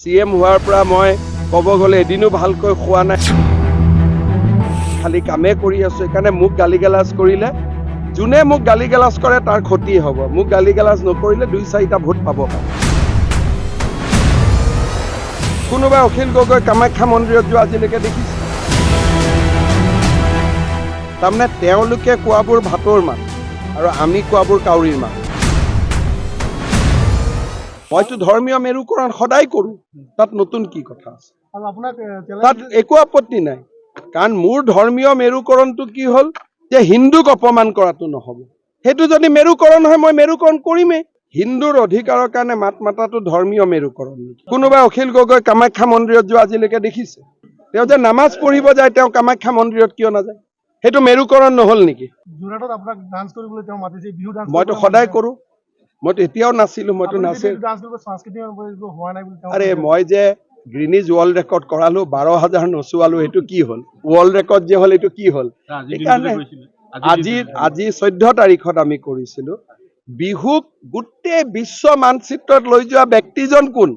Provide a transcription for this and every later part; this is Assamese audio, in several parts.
CM হোৱাৰ পৰা মই ক'ব গ'লে এদিনো ভালকৈ খোৱা নাই, খালি কামে কৰি আছো। সেইকাৰণে মোক গালি গালাজ কৰিলে, যোনে মোক গালি গালাজ কৰে তাৰ ক্ষতি হ'ব। মোক গালি গালাজ নকৰিলে 2-4টা ভোট পাব পাৰে। কোনোবাই অখিল গগৈ কামাখ্যা মন্দিৰত যোৱা আজিলৈকে দেখিছে? তাৰমানে তেওঁলোকে কোৱাবোৰ ভাতৰ মাত আৰু আমি কোৱাবোৰ কাউৰীৰ মাত। মইতো ধৰ্মীয় মেৰুকৰণ সদায় কৰোঁ, তাত নতুন কি কথা আছে? তাত একো আপত্তি নাই, কাৰণ মোৰ ধৰ্মীয় মেৰুকৰণটো কি হ'ল যে হিন্দুক অপমান কৰাটো নহ'ব। সেইটো যদি মেৰুকৰণ হয় মই মেৰুকৰণ কৰিমেই। হিন্দুৰ অধিকাৰৰ কাৰণে মাত মাতাটো ধৰ্মীয় মেৰুকৰণ নেকি? কোনোবাই অখিল গগৈ কামাখ্যা মন্দিৰত যোৱা আজিলৈকে দেখিছে? তেওঁ যে নামাজ পঢ়িব যায়, তেওঁ কামাখ্যা মন্দিৰত কিয় নাযায়? সেইটো মেৰুকৰণ নহ'ল নেকি? মইতো সদায় কৰোঁ, মইতো এতিয়াও নাছিলোঁ, মইতো নাছিলোঁ। আৰে মই যে গ্ৰীনিজ ৱৰ্ল্ড ৰেকৰ্ড কৰালো, 12,000 নচুৱালো, সেইটো কি হ'ল? ৱৰ্ল্ড ৰেকৰ্ড যে হ'ল এইটো কি হ'ল? সেইকাৰণে আজি 14 তাৰিখত আমি কৰিছিলোঁ। বিহুক গোটেই বিশ্ব মানচিত্ৰত লৈ যোৱা ব্যক্তিজন কোন?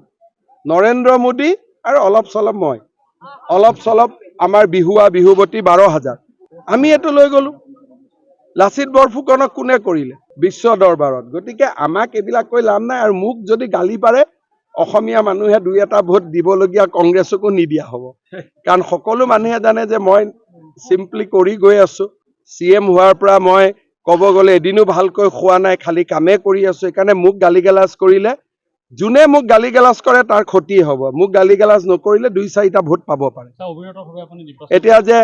নৰেন্দ্ৰ মোদী আৰু অলপ চলপ মই, অলপ চলপ আমাৰ বিহুৱা বিহুৱতী 12,000। আমি এইটো লৈ গ'লো। লাচিত বৰফুকনক কোনে কৰিলে? বিশ্ব দৰবাৰত। গতিকে আমাক এইবিলাক কৈ লাভ নাই। আৰু মোক যদি গালি পাৰে, অসমীয়া মানুহে 2-এটা ভোট দিবলগীয়া কংগ্ৰেছকো নিদিয়া হ'ব। কাৰণ সকলো মানুহে জানে যে মই চিম্পলি কৰি গৈ আছো। CM হোৱাৰ পৰা মই ক'ব গ'লে এদিনো ভালকৈ খোৱা নাই, খালি কামে কৰি আছো। সেইকাৰণে মোক গালি গালাজ কৰিলে, যোনে মোক গালি গালাজ কৰে তাৰ ক্ষতি হ'ব। মোক গালি গালাজ নকৰিলে 2-4টা ভোট পাব পাৰে। এতিয়া যে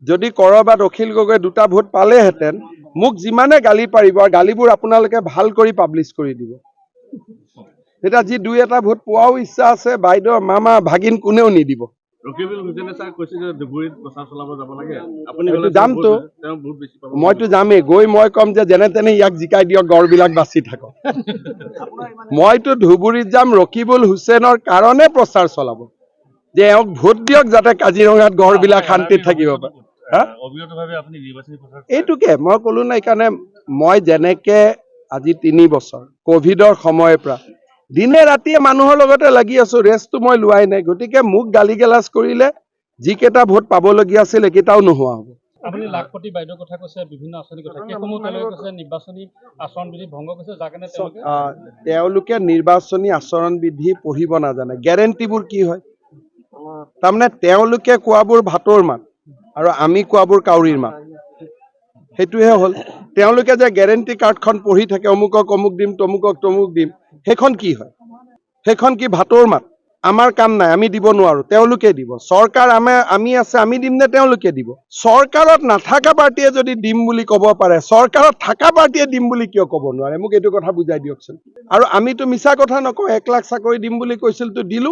যদি ক'ৰবাত অখিল গগৈ 2টা ভোট পালেহেঁতেন, মোক যিমানে গালি পাৰিব, আৰু গালিবোৰ আপোনালোকে ভাল কৰি পাব্লিছ কৰি দিব। এতিয়া যি 2-এটা ভোট পোৱাও ইচ্ছা আছে, বাইদেউ মামা ভাগিন কোনেও নিদিব। যামতো, মইতো যামেই। গৈ মই ক'ম যে যেনে তেনে ইয়াক জিকাই দিয়ক, গড়বিলাক বাচি থাকক। মইতো ধুবুৰীত যাম ৰকিবুল হুছেইনৰ কাৰণে প্ৰচাৰ চলাব, যে এওঁক ভোট দিয়ক যাতে কাজিৰঙাত গড়বিলাক শান্তিত থাকিব পাৰে। এইটোকে মই ক'লো নাই। সেইকাৰণে মই যেনেকে আজি 3 বছৰ কভিডৰ সময়ৰ পৰা দিনে ৰাতিয়ে মানুহৰ লগতে লাগি আছো, ৰেষ্টটো মই লোৱাই নাই। গতিকে মোক গালি গালাজ কৰিলে যিকেইটা ভোট পাবলগীয়া আছিল এইকেইটাও নোহোৱা হ'ব। আপুনি লাখপতি বাইদেউৰ কথা কৈছে, বিভিন্ন আঁচনিৰ কথা, সেইসমূহ তেওঁলোকে কৈছে নিৰ্বাচনী আচৰণ বিধি ভংগ কৰিছে, যাৰ কাৰণে তেওঁলোকে নিৰ্বাচনী আচৰণ বিধি পঢ়িব নাজানে। গেৰেণ্টিবোৰ কি হয়? তাৰমানে তেওঁলোকে কোৱাবোৰ ভাতৰ মাত আৰু আমি কোৱাবোৰ কাউৰীৰ মাত। সেইটোহে হ'ল। তেওঁলোকে যে গেৰেণ্টি কাৰ্ডখন পঢ়ি থাকে, অমুকক অমুক দিম, তমুকক তমুক দিম, সেইখন কি হয়? সেইখন কি ভাতৰ মাত? আমাৰ কাম নাই, আমি দিব নোৱাৰো, তেওঁলোকে দিব। চৰকাৰ আমি আছে, আমি দিম নে তেওঁলোকে দিব? চৰকাৰত নাথাকা পাৰ্টীয়ে যদি দিম বুলি ক'ব পাৰে, চৰকাৰত থকা পাৰ্টীয়ে দিম বুলি কিয় ক'ব নোৱাৰে? মোক এইটো কথা বুজাই দিয়কচোন। আৰু আমিতো মিছা কথা নকওঁ। 1 লাখ চাকৰি দিম বুলি কৈছিলতো দিলো,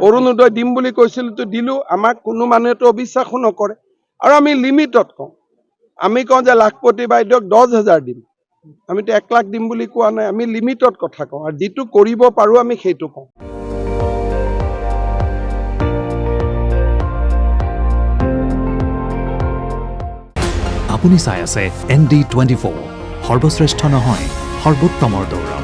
অৰুণোদয় দিম বুলি কৈছিলতো দিলো। আমাক কোনো মানুহেতো অবিশ্বাসো নকৰে। আৰু আমি লিমিটত কওঁ। আমি কওঁ যে লাখপতি বাইদেউক 10,000 দিম, আমিতো 1 লাখ দিম বুলি কোৱা নাই। আমি লিমিটত কথা কওঁ, আৰু যিটো কৰিব পাৰো আমি সেইটো কওঁ। আপুনি চাই আছে ND24, সৰ্বশ্ৰেষ্ঠ নহয়, সৰ্বোত্তমৰ দৌৰ।